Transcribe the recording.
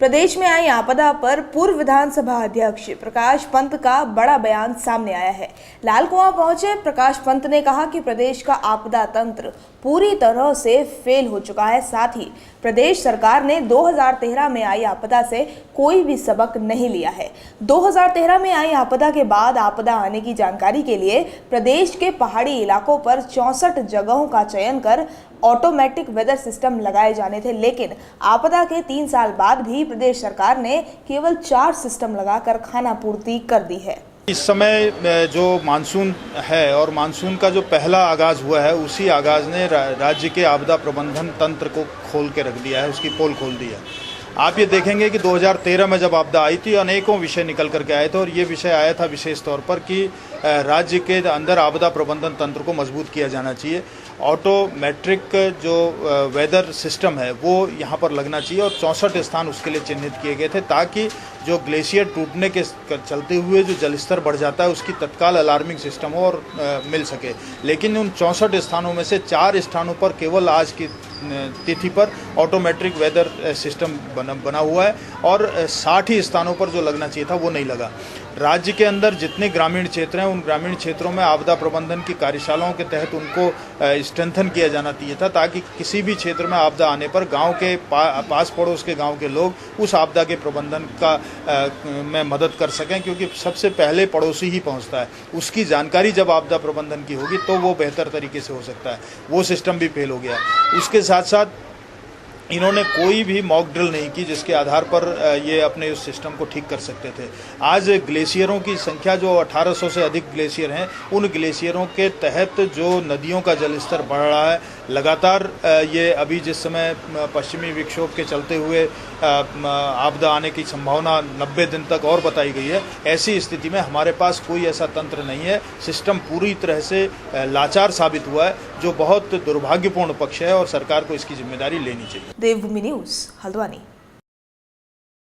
प्रदेश में आई आपदा पर पूर्व विधानसभा अध्यक्ष प्रकाश पंत का बड़ा बयान सामने आया है। लाल कुआं पहुंचे प्रकाश पंत ने कहा कि प्रदेश का आपदा तंत्र पूरी तरह से फेल हो चुका है। साथ ही प्रदेश सरकार ने 2013 में आई आपदा से कोई भी सबक नहीं लिया है। 2013 में आई आपदा के बाद आपदा आने की जानकारी के लिए प्रदेश के पहाड़ी इलाकों पर 64 जगहों का चयन कर ऑटोमेटिक वेदर सिस्टम लगाए जाने थे, लेकिन आपदा के 3 साल बाद भी प्रदेश सरकार ने केवल 4 सिस्टम लगाकर खानापूर्ति कर दी है। इस समय जो मानसून है और मानसून का जो पहला आगाज हुआ है, उसी आगाज ने राज्य के आपदा प्रबंधन तंत्र को खोल के रख दिया है, उसकी पोल खोल दी है। आप ये देखेंगे कि 2013 में जब आपदा आई थी, अनेकों विषय निकल करके आए थे और ये विषय आया था विशेष तौर पर कि राज्य के अंदर आपदा प्रबंधन तंत्र को मजबूत किया जाना चाहिए। ऑटोमेट्रिक जो वेदर सिस्टम है वो यहाँ पर लगना चाहिए और 64 स्थान उसके लिए चिन्हित किए गए थे, ताकि जो ग्लेशियर टूटने के चलते हुए जो जलस्तर बढ़ जाता है उसकी तत्काल अलार्मिंग सिस्टम हो और मिल सके। लेकिन उन 64 स्थानों में से 4 स्थानों पर केवल आज की तिथि पर ऑटोमेट्रिक वेदर सिस्टम बना हुआ है और 60 ही स्थानों पर जो लगना चाहिए था वो नहीं लगा। राज्य के अंदर जितने ग्रामीण क्षेत्र हैं, उन ग्रामीण क्षेत्रों में आपदा प्रबंधन की कार्यशालाओं के तहत उनको स्ट्रेंथन किया जाना चाहिए था, ताकि किसी भी क्षेत्र में आपदा आने पर गांव के पास पड़ोस के गांव के लोग उस आपदा के प्रबंधन का में मदद कर सकें, क्योंकि सबसे पहले पड़ोसी ही पहुंचता है। उसकी जानकारी जब आपदा प्रबंधन की होगी तो वो बेहतर तरीके से हो सकता है। वो सिस्टम भी फेल हो गया। उसके साथ साथ इन्होंने कोई भी मॉक ड्रिल नहीं की जिसके आधार पर ये अपने उस सिस्टम को ठीक कर सकते थे। आज ग्लेशियरों की संख्या जो 1800 से अधिक ग्लेशियर हैं, उन ग्लेशियरों के तहत जो नदियों का जलस्तर बढ़ रहा है लगातार, ये अभी जिस समय पश्चिमी विक्षोभ के चलते हुए आपदा आने की संभावना 90 दिन तक और बताई गई है। ऐसी स्थिति में हमारे पास कोई ऐसा तंत्र नहीं है। सिस्टम पूरी तरह से लाचार साबित हुआ है, जो बहुत दुर्भाग्यपूर्ण पक्ष है और सरकार को इसकी जिम्मेदारी लेनी चाहिए। देवभूमि न्यूज़, हल्द्वानी।